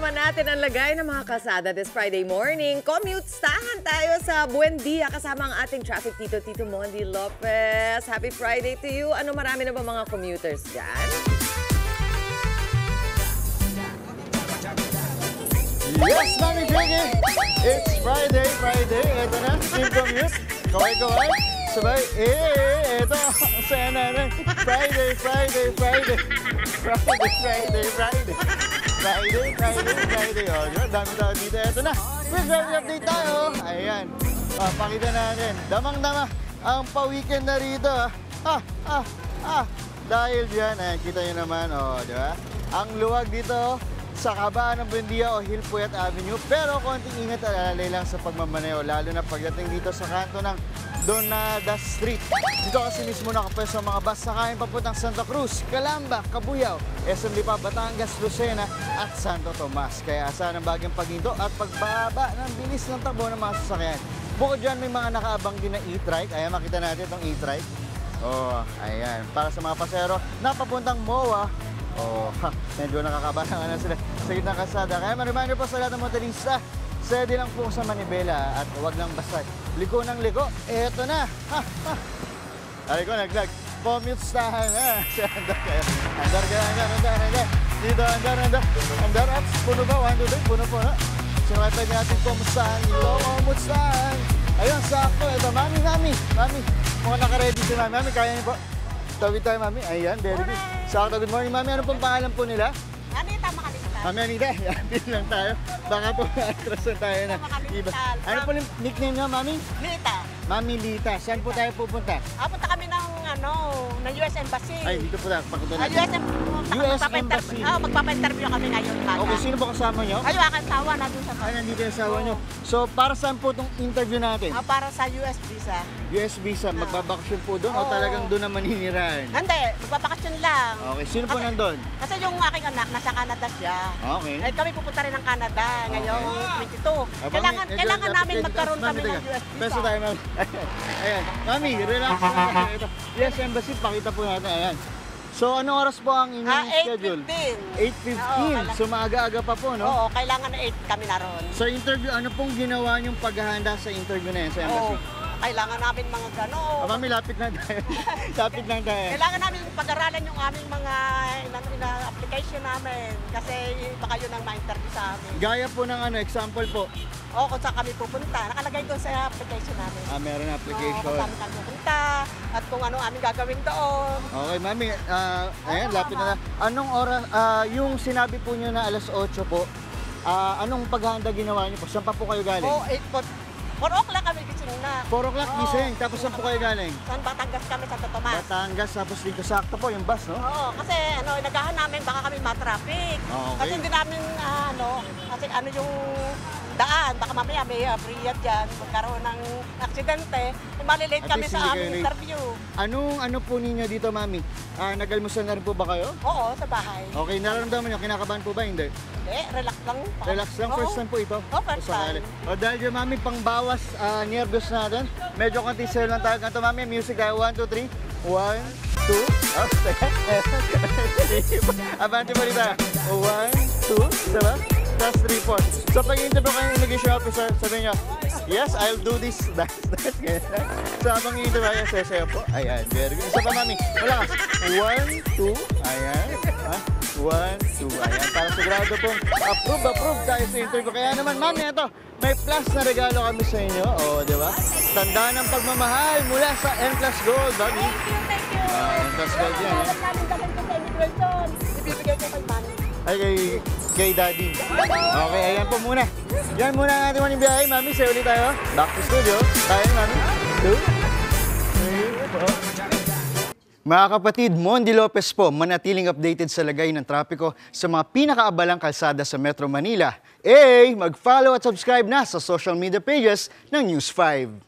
naman natin ang lagay ng mga kalsada this Friday morning. Commute-stahan tayo sa Buendia kasama ang ating traffic Tito Mondi Lopez. Happy Friday to you. Ano, marami na ba mga commuters dyan? Yes, Mami Jiggy! It's Friday. Ito na, team commute. Kaway-kaway. Sabay, ito. Saya na rin. Friday. O, dami tao dito. Ito na. Quick driving update tayo. Ayan. Pakita natin. Damang-dama ang pa-weekend na rito. Dahil dyan, ayan, kita nyo naman. O, di ba? Ang luwag dito sa kabaan ng Buendia o Hilpuyat Avenue. Pero konting ingat at alalay lang sa pagmamaneo. Lalo na pagdating dito sa kanto ng Donada Street. Dito kasi mismo nakapwesto ang mga bus sakayin papuntang Santa Cruz, Calamba, Cabuyao, SM Lipa, Batangas, Lucena at Santo Tomas. Kaya asahan ang bagyang paghinto at pagbaba ng bilis ng takbo ng mga sasakyan. Bukod dyan, may mga nakaabang din na e-trike. Ayan, makita natin itong e-trike. Oh, ayan. Para sa mga pasero na papuntang MOA. Oh, medyo nakakabahan na sila sa gitnang kalsada. Kaya ma-reminder po sa lahat ng motorista, steady lang po sa manibela at huwag lang basta liko ng liko. Eto na! Ay ko, naglag. Commute-stahan na. Andar kayo. Andar. Dito, andar ups. Puno ba? 1, 2, 3. Puno po na. Sinakatay natin commute-stahan. Commute-stahan. Ayun, sakto. Ito, mami. Mukhang naka-ready si mami. Mami, kaya niyo po. Tawid tayo, mami. Ayan, very good. Sakto, good morning, mami. Ano pong pangalan po nila? Anita Makalimutan. Mami Anita, yapin lang tayo. Baka po atrasan tayo na iba. Ano po yung nickname niyo, mami? Lita. Mami Lita. Saan po tayo pupunta? Punta kami ng US Embassy. Ay, dito po tayo. Pakunta natin. US Embassy. Magpapa-interview kami ngayon. Okay, sino po kasama niyo? Ayo, aking asawa na doon sa Ay, nandito yung asawa niyo. So, para saan po itong interview natin? para sa US visa. US visa, magbabakasyon po doon o talagang doon na maninirahan? Hindi, magbabakasyon lang. Okay, sino po nandun? Kasi yung aking anak, nasa Canada siya. Okay. Eh, kami pupunta rin ng Canada ngayong 22. Kailangan namin magkaroon kami ng US visa. Peso tayo, mami. Ayan. Mami, relax lang. Ito. US Embassy, pakita po natin. Ayan. So, anong oras po ang inyong schedule? 8:15. So, maaga-aga pa po, no? Oo, kailangan na 8 kami naroon. Sa interview, ano pong ginawa niyong paghahanda sa interview na yan sa embassy? Kailangan namin mga gano'n. Mami, lapit lang tayo. Lapit lang tayo. Kailangan namin pag-aralan yung aming mga application namin kasi baka yun ang ma-interview sa amin. Gaya po ng example po. Oo, kung saan kami pupunta. Nakalagay doon sa application namin. Meron application. Kung saan kami pupunta at kung ano aming gagawin doon. Okay, mami. Ayan, lapit na. Anong oras, yung sinabi po niyo na alas 8 po, anong paghahanda ginawa niyo po? Saan pa po kayo galing? 4 o'clock kami gising na. 4 o'clock gising, tapos saan po kayo galing? Saan Batangas kami sa Totomas. Batangas, tapos dito sakto po yung bus, no? Oo, kasi inagahan namin baka kami ma-traffic. Okay. Kasi hindi namin kasi yung daan, baka mamaya may abriya dyan, magkaroon ng aksidente, malilate At kami least sa hindi aming kayo late. interview. Ano po ninyo dito, mami? Nag-almusal na rin po ba kayo? Oo, sa bahay. Okay, nararamdaman nyo, kinakabahan po ba? Hindi. Hindi, relax lang. Relax lang, first time po ito. First time. O dahil dyan, mami, pangbawas nervous natin. Medyo konti sale lang tayo. Ganito, mami, music tayo. 1, 2, 3. 1, 2. Abante mo rin tayo. 1, 2, diba? That's 3 points. So pag i-interview kayo ng immigration officer, sabihin nyo, yes, I'll do this. That's. So habang i-interview kayo, sasayo po. Ayan, very good. Isa pa, mami. Malakas. 1, 2. Ayan. 1, 2. Ayan. Para sigurado pong approve tayo sa interview. Kaya naman, mami, ito. May plus na regalo kami sa inyo. O, di ba? Tanda ng pagmamahal mula sa N+ Gold, mami. Thank you. N+ Gold yan. Alam namin dahil ko sa immigration. Ibibigay ko kay mami. Ay, kay Daddy. Okay, ayan po muna. Yan muna ang ating maning biyahe. Mami, say ulit tayo. Back to studio. Tayo, mami. 2, 3, 4. Mga kapatid, Mondi Lopez po, manatiling updated sa lagay ng trapiko sa mga pinakaabalang kalsada sa Metro Manila. Mag-follow at subscribe na sa social media pages ng News 5.